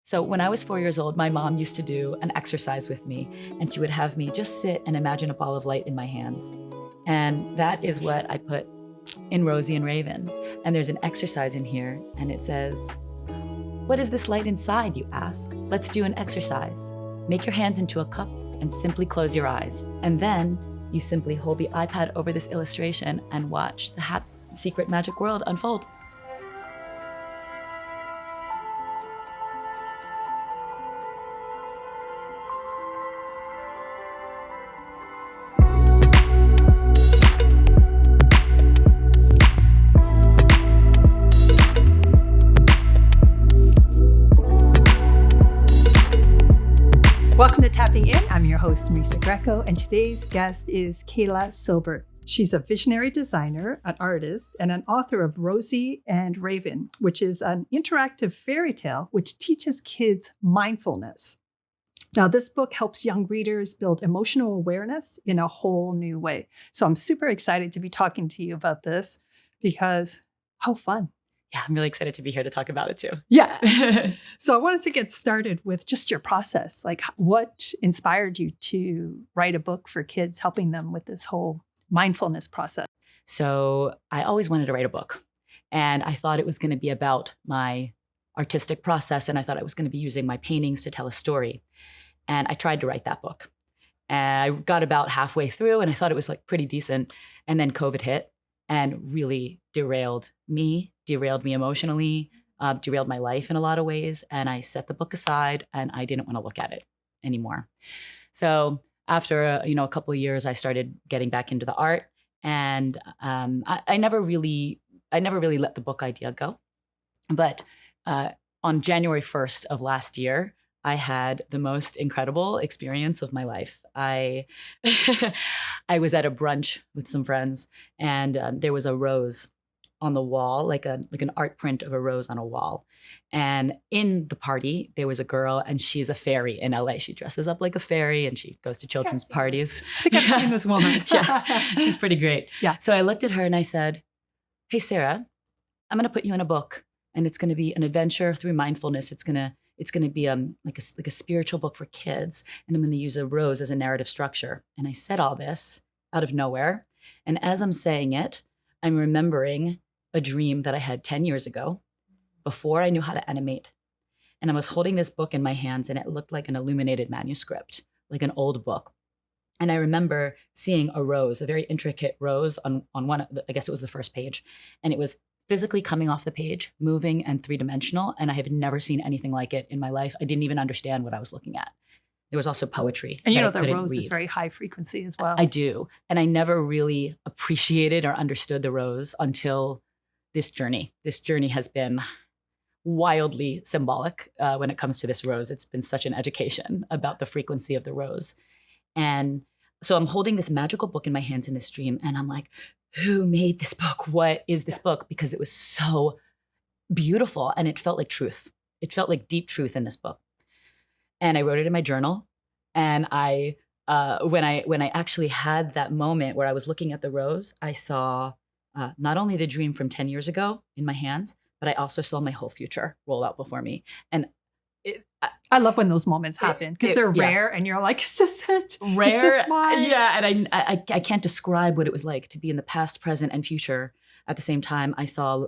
So when I was 4 years old, my mom used to do an exercise with me, and she would have me just sit and imagine a ball of light in my hands. And that is what I put in Rosie and Raven. And there's an exercise in here, and it says, "What is this light inside, you ask? Let's do an exercise. Make your hands into a cup and simply close your eyes. And then you simply hold the iPad over this illustration and watch the secret magic world unfold." Welcome to Tapping In. I'm your host, Marisa Greco, and today's guest is Kayla Silber. She's a visionary designer, an artist, and an author of Rosie and Raven, which is an interactive fairy tale which teaches kids mindfulness. Now, this book helps young readers build emotional awareness in a whole new way. So I'm super excited to be talking to you about this because how fun. Yeah, I'm really excited to be here to talk about it too. Yeah. So I wanted to get started with just your process. Like, what inspired you to write a book for kids, helping them with this whole mindfulness process? So I always wanted to write a book, and I thought it was going to be about my artistic process, and I thought I was going to be using my paintings to tell a story. And I tried to write that book. And I got about halfway through, and I thought it was like pretty decent. And then COVID hit and really derailed me emotionally, derailed my life in a lot of ways. And I set the book aside, and I didn't want to look at it anymore. So after a couple of years, I started getting back into the art, and I never really let the book idea go. But on January 1st of last year, I had the most incredible experience of my life. I was at a brunch with some friends, and there was a rose on the wall, like an art print of a rose on a wall. And in the party, there was a girl, and she's a fairy in LA. She dresses up like a fairy, and she goes to children's parties. I think I've seen this woman. Yeah, she's pretty great. Yeah. So I looked at her and I said, "Hey, Sarah, I'm going to put you in a book, and it's going to be an adventure through mindfulness. It's going to be like a spiritual book for kids, and I'm going to use a rose as a narrative structure." And I said all this out of nowhere. And as I'm saying it, I'm remembering a dream that I had 10 years ago before I knew how to animate. And I was holding this book in my hands, and it looked like an illuminated manuscript, like an old book. And I remember seeing a rose, a very intricate rose on one of I guess it was the first page. And it was physically coming off the page, moving and three-dimensional. And I have never seen anything like it in my life. I didn't even understand what I was looking at. There was also poetry. And the rose is very high frequency as well. I do. And I never really appreciated or understood the rose until this journey. This journey has been wildly symbolic when it comes to this rose. It's been such an education about the frequency of the rose. And so I'm holding this magical book in my hands in this dream, and I'm like, who made this book? What is this book? Because it was so beautiful, and it felt like truth. It felt like deep truth in this book. And I wrote it in my journal. And when I actually had that moment where I was looking at the rose, I saw not only the dream from 10 years ago in my hands, but I also saw my whole future roll out before me. And I love when those moments happen because they're rare, and you're like, is this it? Rare. Is this why? Yeah. And I can't describe what it was like to be in the past, present, and future at the same time. I saw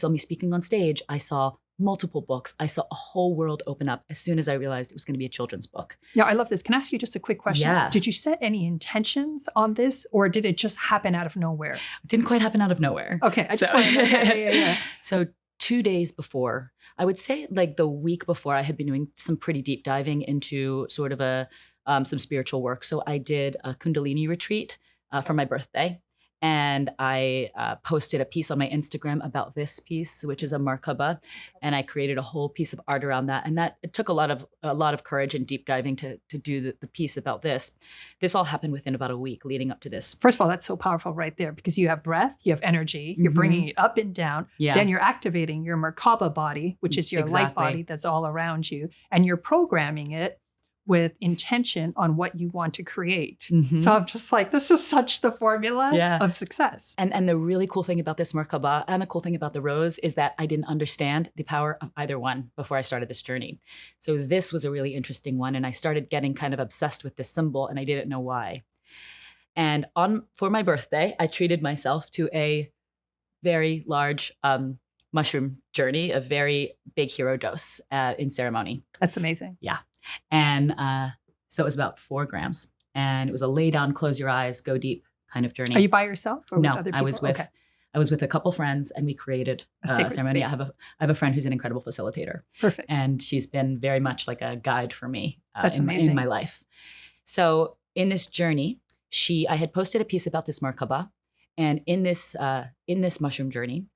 me speaking on stage. I saw multiple books. I saw a whole world open up as soon as I realized it was going to be a children's book. Yeah, I love this. Can I ask you just a quick question? Yeah. Did you set any intentions on this, or did it just happen out of nowhere? It didn't quite happen out of nowhere. Okay. I just want to know. Yeah. So 2 days before, I would say like the week before, I had been doing some pretty deep diving into sort of some spiritual work. So I did a Kundalini retreat for my birthday. And I posted a piece on my Instagram about this piece, which is a Merkaba, and I created a whole piece of art around that. And it took a lot of courage and deep diving to do the piece about this. This all happened within about a week leading up to this. First of all, that's so powerful right there, because you have breath, you have energy, you're bringing it up and down. Yeah. Then you're activating your Merkaba body, which is your light body that's all around you, and you're programming it with intention on what you want to create. Mhm. So I'm just like, this is such the formula of success. And the really cool thing about this Merkaba and the cool thing about the rose is that I didn't understand the power of either one before I started this journey. So this was a really interesting one. And I started getting kind of obsessed with this symbol and I didn't know why. And for my birthday, I treated myself to a very large mushroom journey, a very big hero dose in ceremony. That's amazing. Yeah. And so it was about 4 grams. And it was a lay down, close your eyes, go deep kind of journey. Are you by yourself or No, with other people? I was with a couple friends and we created A a sacred ceremony. space. I have a friend who's an incredible facilitator. Perfect. And she's been very much like a guide for me That's in amazing. my life. So in this journey, I had posted a piece about this Merkaba. And in this mushroom journey,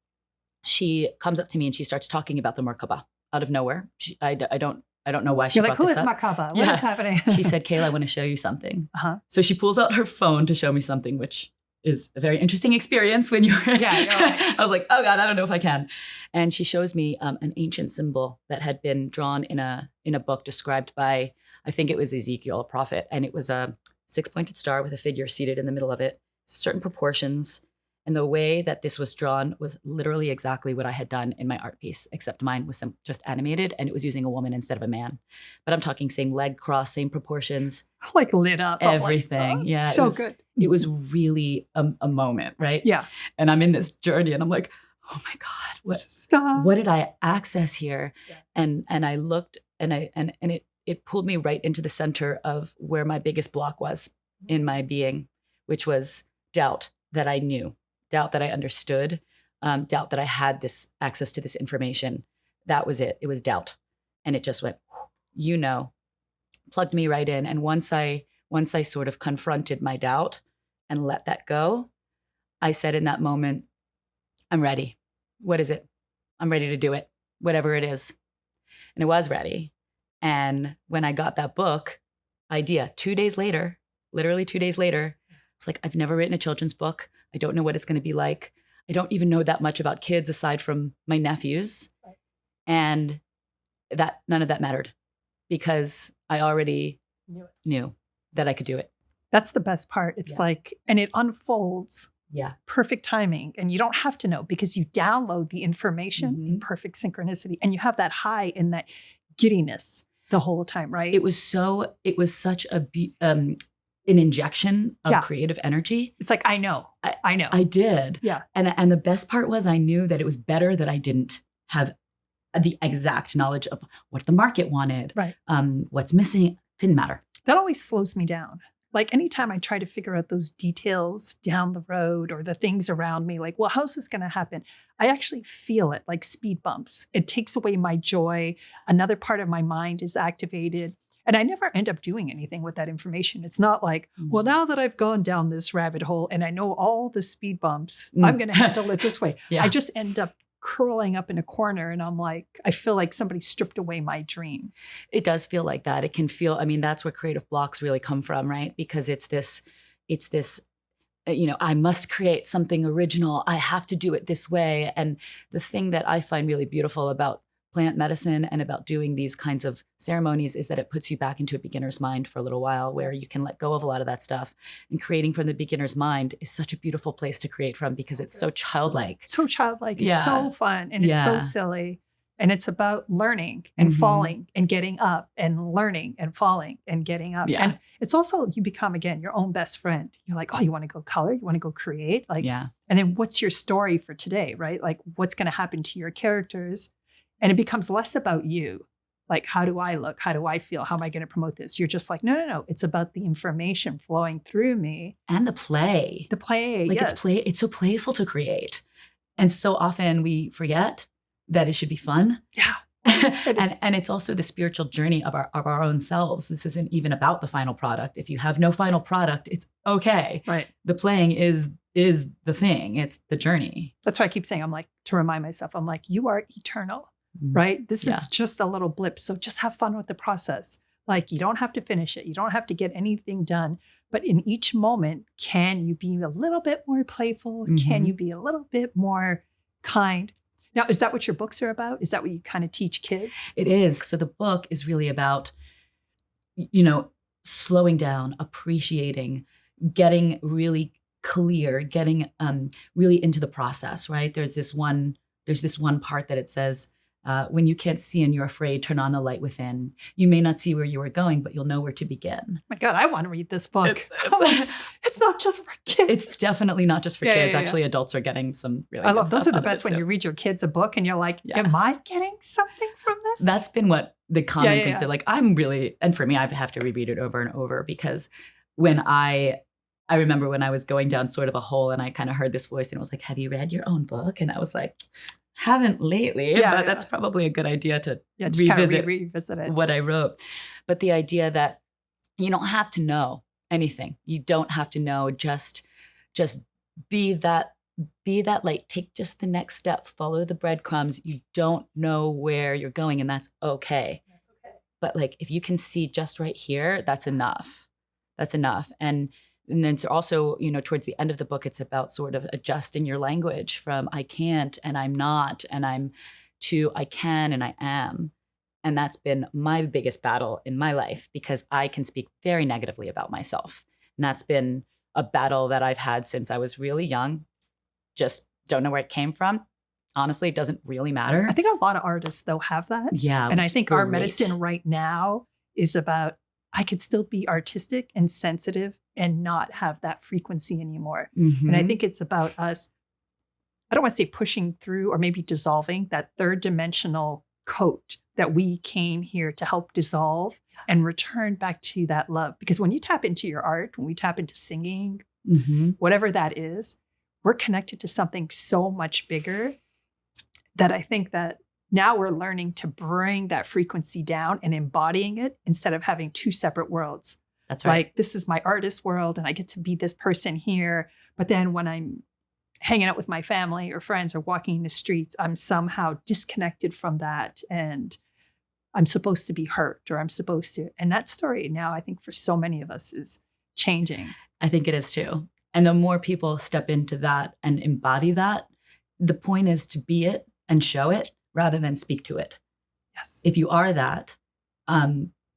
she comes up to me and she starts talking about the Merkaba out of nowhere. I don't know why she You're brought like, who this is up. Makaba? What is happening? She said, Kayla, I want to show you something. Uh-huh. So she pulls out her phone to show me something, which is a very interesting experience when you're You're right. I was like, oh God, I don't know if I can. And she shows me an ancient symbol that had been drawn in a book described by, I think it was Ezekiel, a prophet. And it was a 6-pointed star with a figure seated in the middle of it, certain proportions. And the way that this was drawn was literally exactly what I had done in my art piece, except mine was just animated and it was using a woman instead of a man. But I'm talking same leg cross, same proportions. Like lit up. I'm Everything. Like, oh, Yeah. So good. It was really a moment, right? Yeah. And I'm in this journey and I'm like, oh my God, Stop. what did I access here? Yeah. And I looked and it pulled me right into the center of where my biggest block was in my being, which was doubt that I knew. Doubt that I understood, doubt that I had this access to this information. That was it. It was doubt. And it just went, plugged me right in. And once I sort of confronted my doubt and let that go, I said in that moment, I'm ready. What is it? I'm ready to do it, whatever it is. And it was ready. And when I got that book idea, 2 days later, literally 2 days later, it's like, I've never written a children's book. I don't know what it's going to be like. I don't even know that much about kids aside from my nephews. Right. And that none of that mattered because I already knew that I could do it. That's the best part. It's like, and it unfolds. Yeah. Perfect timing. And you don't have to know because you download the information in perfect synchronicity and you have that high and that giddiness the whole time, right? It was such an injection of creative energy. It's like, I know. I did. Yeah. And the best part was I knew that it was better that I didn't have the exact knowledge of what the market wanted. Right. What's missing. Didn't matter. That always slows me down. Like anytime I try to figure out those details down the road or the things around me, like, well, how's this going to happen? I actually feel it like speed bumps. It takes away my joy. Another part of my mind is activated. And I never end up doing anything with that information. It's not like, well, now that I've gone down this rabbit hole and I know all the speed bumps, I'm going to handle it this way. Yeah. I just end up curling up in a corner and I'm like, I feel like somebody stripped away my dream. It does feel like that. It can feel, I mean, that's where creative blocks really come from, right? Because it's this, I must create something original. I have to do it this way. And the thing that I find really beautiful about plant medicine and about doing these kinds of ceremonies is that it puts you back into a beginner's mind for a little while where you can let go of a lot of that stuff. And creating from the beginner's mind is such a beautiful place to create from because it's so childlike. So childlike. It's so fun and it's so silly. And it's about learning and falling and getting up and learning and falling and getting up. Yeah. And it's also, you become, again, your own best friend. You're like, oh, you want to go color? You want to go create? Like, and then what's your story for today, right? Like what's going to happen to your characters? And it becomes less about you. Like, how do I look? How do I feel? How am I going to promote this? You're just like, no. It's about the information flowing through me. And the play. The play, like yes. It's so playful to create. And so often we forget that it should be fun. Yeah. And it's also the spiritual journey of our own selves. This isn't even about the final product. If you have no final product, it's okay. Right. The playing is the thing. It's the journey. That's why I keep saying, I'm like, to remind myself, I'm like, you are eternal. Right? This is just a little blip. So just have fun with the process. Like you don't have to finish it. You don't have to get anything done. But in each moment, can you be a little bit more playful? Can you be a little bit more kind? Now, is that what your books are about? Is that what you kind of teach kids? It is. So the book is really about slowing down, appreciating, getting really clear, getting really into the process, right? There's this one part that it says, when you can't see and you're afraid, turn on the light within. You may not see where you are going, but you'll know where to begin. My God, I want to read this book. It's not just for kids. It's definitely not just for kids. Actually, adults are getting some really good those stuff are the out of best it, when too. you read your kids a book and you're like, am I getting something from this? That's been what the common things are like. I'm really, and for me, I have to reread it over and over, because when I remember when I was going down sort of a hole and I kind of heard this voice and it was like, have you read your own book? And I was like, haven't lately, but that's probably a good idea to revisit it. What I wrote. But the idea that you don't have to know anything. You don't have to know, just be that light. Take just the next step, follow the breadcrumbs. You don't know where you're going, and that's okay. But like, if you can see just right here, that's enough. And then it's also, towards the end of the book, it's about sort of adjusting your language from I can't and I'm not and I'm to I can and I am. And that's been my biggest battle in my life, because I can speak very negatively about myself. And that's been a battle that I've had since I was really young. Just don't know where it came from. Honestly, it doesn't really matter. I think a lot of artists, though, have that. Yeah. And I think our medicine right now is about, I could still be artistic and sensitive and not have that frequency anymore. Mm-hmm. And I think it's about us, I don't want to say pushing through or maybe dissolving that third dimensional coat that we came here to help dissolve and return back to that love. Because when you tap into your art, when we tap into singing, whatever that is, we're connected to something so much bigger that I think that now we're learning to bring that frequency down and embodying it instead of having two separate worlds. That's right. Like, this is my artist world and I get to be this person here. But then when I'm hanging out with my family or friends or walking in the streets, I'm somehow disconnected from that. And I'm supposed to be hurt, or I'm supposed to. And that story now, I think for so many of us, is changing. I think it is too. And the more people step into that and embody that, the point is to be it and show it rather than speak to it. Yes. If you are that,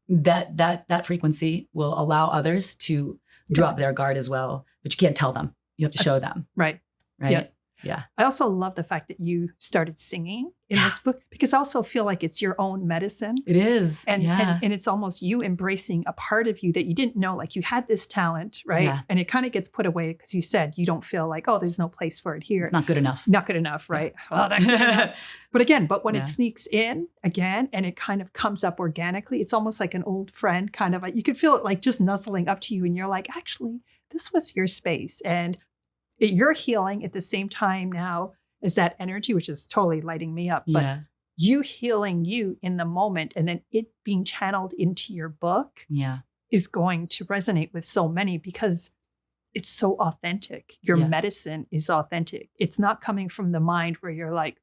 that frequency will allow others to drop their guard as well. But you can't tell them. You have to show them. Right. Yes. Yeah. I also love the fact that you started singing in this book, because I also feel like it's your own medicine. It is. And it's almost you embracing a part of you that you didn't know, like you had this talent, right? Yeah. And it kind of gets put away because you said you don't feel like, oh, there's no place for it here. It's not good enough. Not good enough, right? Oh, not good enough. But when it sneaks in again and it kind of comes up organically, it's almost like an old friend, kind of like you could feel it like just nuzzling up to you, and you're like, actually, this was your space. And you're healing at the same time now as that energy, which is totally lighting me up. But you healing you in the moment, and then it being channeled into your book is going to resonate with so many, because it's so authentic. Your medicine is authentic. It's not coming from the mind where you're like,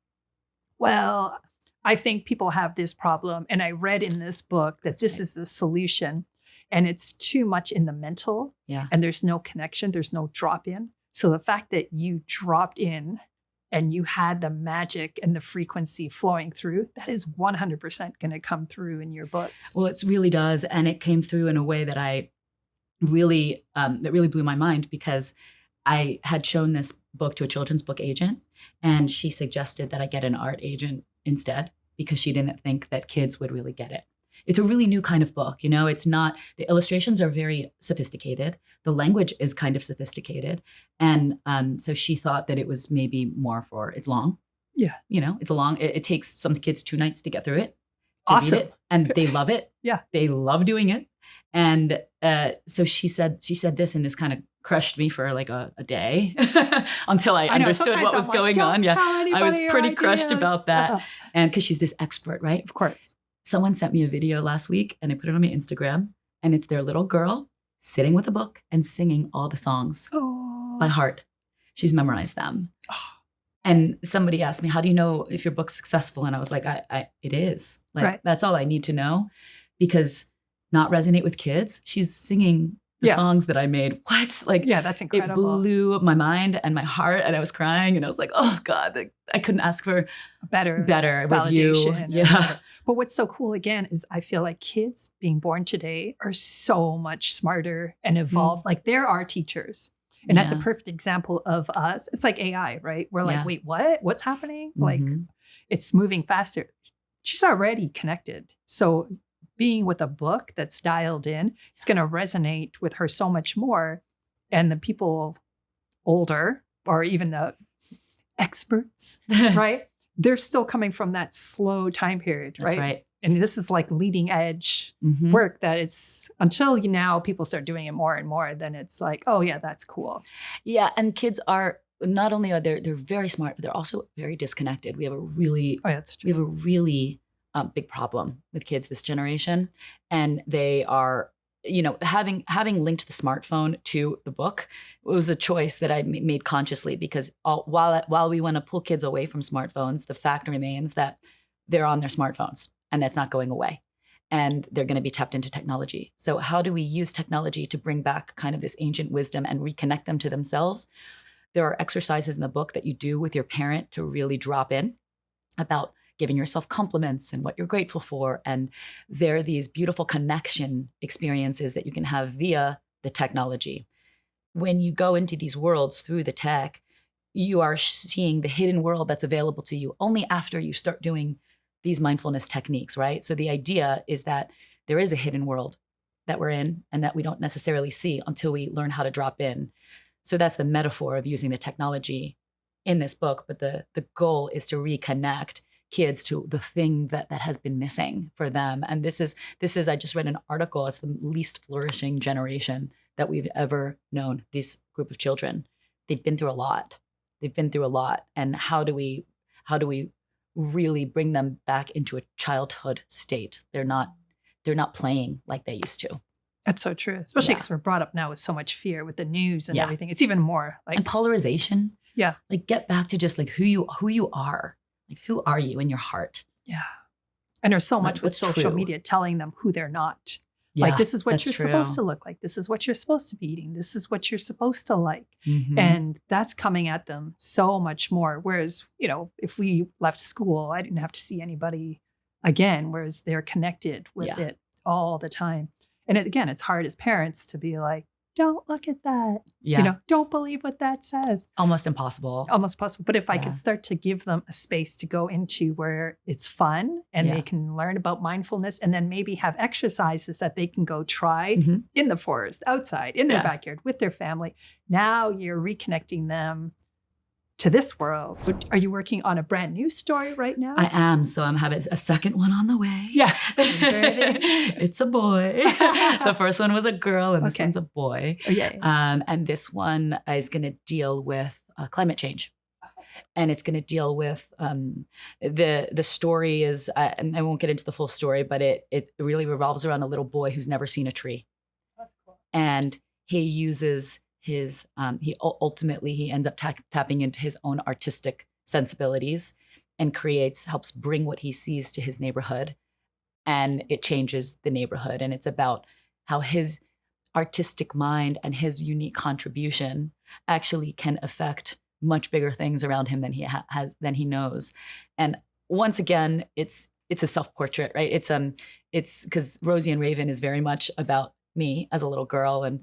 well, I think people have this problem, and I read in this book that this is the solution. And it's too much in the mental, and there's no connection. There's no drop in. So the fact that you dropped in and you had the magic and the frequency flowing through, that is 100% going to come through in your books. Well, it really does. And it came through in a way that that really blew my mind, because I had shown this book to a children's book agent, and she suggested that I get an art agent instead, because she didn't think that kids would really get it. It's a really new kind of book. It's not, the illustrations are very sophisticated. The language is kind of sophisticated. And so she thought that it was maybe more it's long. Yeah. It's a long, it takes some kids 2 nights to get through it. Awesome. Read it, and they love it. Yeah. They love doing it. And so she said this, and this kind of crushed me for like a day until I understood what was going on. Yeah. I was pretty crushed about that. And because she's this expert, right? Of course. Someone sent me a video last week, and I put it on my Instagram, and it's their little girl sitting with a book and singing all the songs by heart. She's memorized them. And somebody asked me, how do you know if your book's successful? And I was like, it is. Like, that's all I need to know, because not resonate with kids. She's singing the songs that I made. What? Like, yeah, that's incredible. It blew my mind and my heart, and I was crying, and I was like, oh God, like, I couldn't ask for better validation. Yeah. But what's so cool again is I feel like kids being born today are so much smarter and evolved. Like they're our teachers. And that's a perfect example of us. It's like AI, right? We're like, wait, what? What's happening? Like it's moving faster. She's already connected. So being with a book that's dialed in, it's going to resonate with her so much more. And the people older, or even the experts, right? They're still coming from that slow time period, right? That's right. And this is like leading edge work that it's until now people start doing it more and more, then it's like, oh yeah, that's cool. Yeah. And kids are not only they're very smart, but they're also very disconnected. We have a really, big problem with kids this generation. And they are, having linked the smartphone to the book, it was a choice that I made consciously, because while we want to pull kids away from smartphones, the fact remains that they're on their smartphones. And that's not going away. And they're going to be tapped into technology. So how do we use technology to bring back kind of this ancient wisdom and reconnect them to themselves? There are exercises in the book that you do with your parent to really drop in about giving yourself compliments and what you're grateful for. And there are these beautiful connection experiences that you can have via the technology. When you go into these worlds through the tech, you are seeing the hidden world that's available to you only after you start doing these mindfulness techniques, right? So the idea is that there is a hidden world that we're in and that we don't necessarily see until we learn how to drop in. So that's the metaphor of using the technology in this book. But the goal is to reconnect kids to the thing that has been missing for them. And this is, I just read an article, it's the least flourishing generation that we've ever known, this group of children. They've been through a lot. And how do we really bring them back into a childhood state? They're not playing like they used to. That's so true, especially because we're brought up now with so much fear with the news and everything. It's even more like, and polarization. Yeah, like get back to just like who you are. Like, who are you in your heart? Yeah, and there's so much with social media telling them who they're not. Yeah, like, this is what you're supposed to look like. This is what you're supposed to be eating. This is what you're supposed to like. And that's coming at them so much more. Whereas, if we left school, I didn't have to see anybody again, whereas they're connected with it all the time. And again, it's hard as parents to be like, don't look at that. Yeah. Don't believe what that says. Almost impossible. But if I could start to give them a space to go into where it's fun and they can learn about mindfulness, and then maybe have exercises that they can go try in the forest, outside, in their backyard with their family. Now you're reconnecting them to this world. So are you working on a brand new story right now? I am. So I'm having a second one on the way. Yeah. It's a boy. The first one was a girl and this one's a boy. Okay. And this one is going to deal with climate change. And it's going to deal with the story is, and I won't get into the full story, but it really revolves around a little boy who's never seen a tree. That's cool. And he uses he ultimately ends up tapping into his own artistic sensibilities and helps bring what he sees to his neighborhood, and it changes the neighborhood. And it's about how his artistic mind and his unique contribution actually can affect much bigger things around him than than he knows. And once again, it's a self-portrait, right? It's because Rosie and Raven is very much about me as a little girl and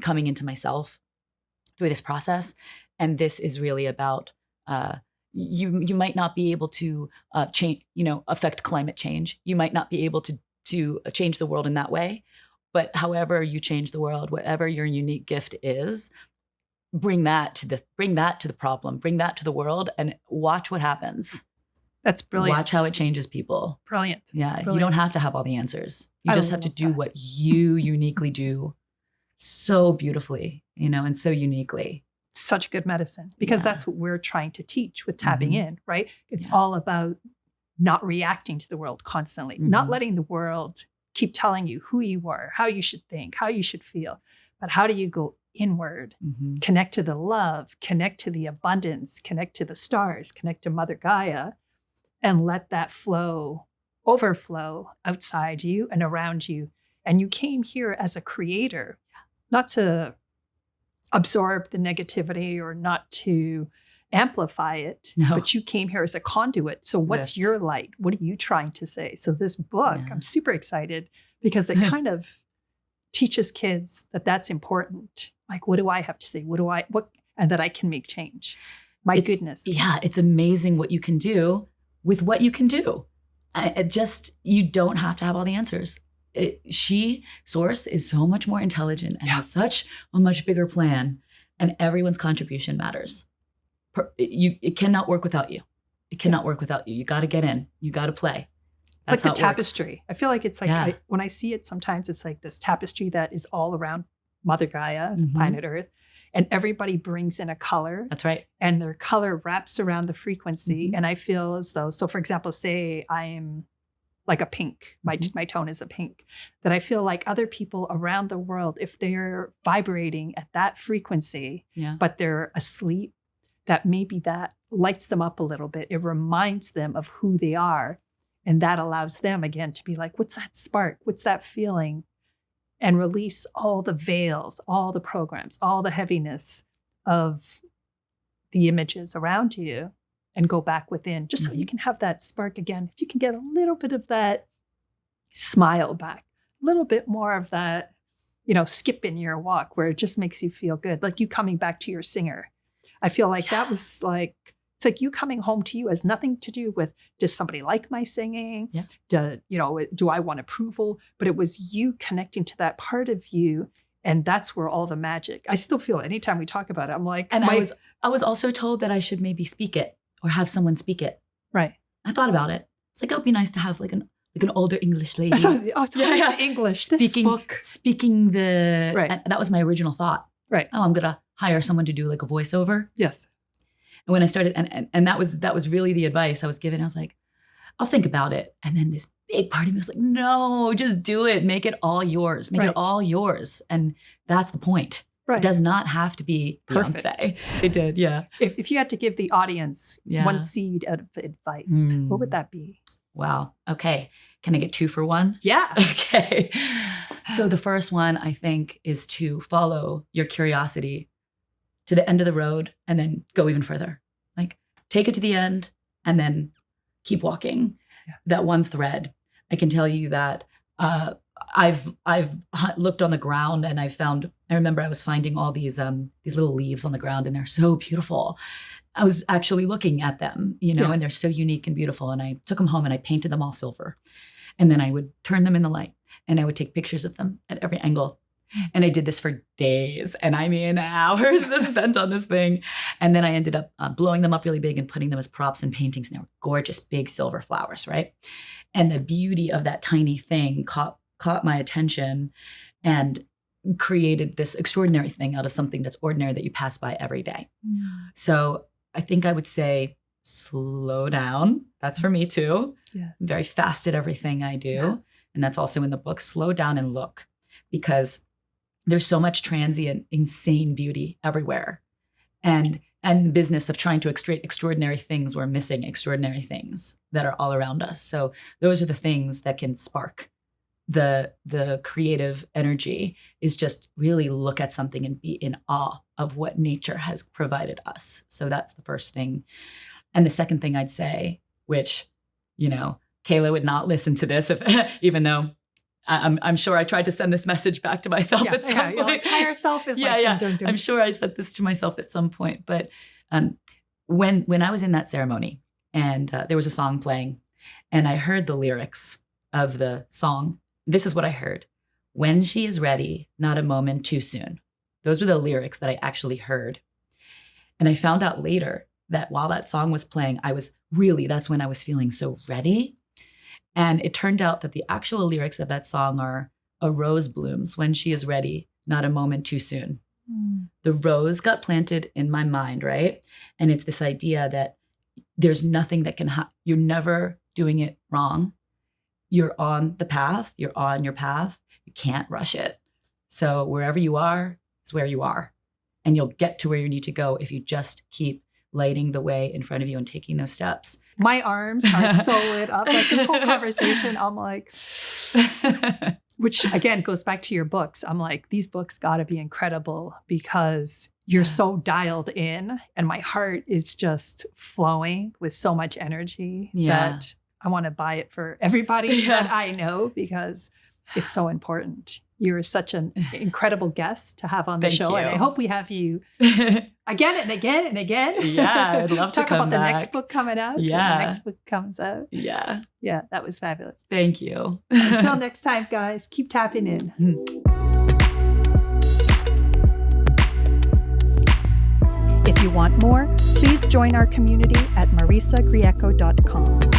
coming into myself through this process. And this is really about you might not be able to change, affect climate change. You might not be able to change the world in that way, but however you change the world, whatever your unique gift is, bring that to the problem, bring that to the world, and watch what happens. That's brilliant. Watch how it changes people. Brilliant. Yeah. Brilliant. You don't have to have all the answers. You just have to do what you uniquely do so beautifully, and so uniquely. Such good medicine, because that's what we're trying to teach with tapping in, right? It's all about not reacting to the world constantly, not letting the world keep telling you who you are, how you should think, how you should feel, but how do you go inward, connect to the love, connect to the abundance, connect to the stars, connect to Mother Gaia, and let that overflow outside you and around you. And you came here as a creator. not to absorb the negativity or not to amplify it, No. but you came here as a conduit. So what's Lift. your light? What are you trying to say? So this book, Yeah. I'm super excited because it kind of teaches kids that that's important. Like, what do I have to say? And that I can make change. My goodness. Yeah, it's amazing what you can do with what you can do. You don't have to have all the answers. Source is so much more intelligent and has such a much bigger plan, and everyone's contribution matters. It cannot work without you. It cannot work without you. You got to get in. You got to play. That's That's like the how it works. tapestry. I feel like it's like, Yeah. when I see it, sometimes it's like this tapestry that is all around Mother Gaia, Mhm. planet Earth, and everybody brings in a color. That's right. And their color wraps around the frequency. Mhm. And I feel as though, so for example, say I'm like a pink, my tone is a pink, that I feel like other people around the world, if they're vibrating at that frequency, Yeah. but they're asleep, that maybe that lights them up a little bit. It reminds them of who they are. And that allows them again to be like, what's that spark? What's that feeling? And release all the veils, all the programs, all the heaviness of the images around you and go back within, just so you can have that spark again. If you can get a little bit of that smile back, a little bit more of that, skip in your walk where it just makes you feel good. Like you coming back to your singer. I feel like that was like, it's like you coming home to you has nothing to do with, does somebody like my singing? Yeah. Do I want approval? But it was you connecting to that part of you. And that's where all the magic, I still feel anytime we talk about it, I'm like, And I was also told that I should maybe speak it or have someone speak it. right. I thought about it. It's like, it would be nice to have like an older English lady. It's English. This book. Speaking the, Right. and that was my original thought. Right. Oh, I'm going to hire someone to do like a voiceover. Yes. And when I started, and that was really the advice I was given. I was like, I'll think about it. And then this big part of me was like, no, just do it. Make it all yours. Make Right. it all yours. And that's the point. Right. It does not have to be Perfect. Beyonce. It did, yeah. If you had to give the audience Yeah. one seed of advice, Mm. what would that be? Wow. Okay. Can I get 2 for 1? Yeah. Okay. So the first one, I think, is to follow your curiosity to the end of the road and then go even further. Like take it to the end and then keep walking. Yeah. That one thread. I can tell you that I've looked on the ground and I remember I was finding all these little leaves on the ground and they're so beautiful. I was actually looking at them, Yeah. and they're so unique and beautiful. And I took them home and I painted them all silver. And then I would turn them in the light and I would take pictures of them at every angle. And I did this for days. And I mean, hours spent on this thing. And then I ended up blowing them up really big and putting them as props and paintings. And they were gorgeous, big silver flowers, right? And the beauty of that tiny thing caught my attention and created this extraordinary thing out of something that's ordinary that you pass by every day. So I think I would say slow down. That's for me too. Yes. I'm very fast at everything I do. Yeah. And that's also in the book. Slow down and look, because there's so much transient, insane beauty everywhere. And the business of trying to extract extraordinary things, we're missing extraordinary things that are all around us. So those are the things that can spark the creative energy, is just really look at something and be in awe of what nature has provided us. So that's the first thing. And the second thing I'd say, which, Kayla would not listen to this even though I'm sure I tried to send this message back to myself at some point. Like, higher self is Yeah. I'm sure I said this to myself at some point. But when I was in that ceremony and there was a song playing and I heard the lyrics of the song, this is what I heard. When she is ready, not a moment too soon. Those were the lyrics that I actually heard. And I found out later that while that song was playing, that's when I was feeling so ready. And it turned out that the actual lyrics of that song are, a rose blooms when she is ready, not a moment too soon. The rose got planted in my mind, right? And it's this idea that there's nothing that can you're never doing it wrong. You're on the path. You're on your path. You can't rush it. So wherever you are is where you are. And you'll get to where you need to go if you just keep lighting the way in front of you and taking those steps. My arms are so lit up. Like this whole conversation, I'm like, Which again goes back to your books. I'm like, these books got to be incredible because you're so dialed in and my heart is just flowing with so much energy that I want to buy it for everybody that I know because it's so important. You're such an incredible guest to have on the show. And I hope we have you again and again and again. Yeah, I'd love to talk come about back. The next book coming out. Yeah. The next book comes out. Yeah. Yeah, that was fabulous. Thank you. Until next time, guys, keep tapping in. If you want more, please join our community at marisagreco.com.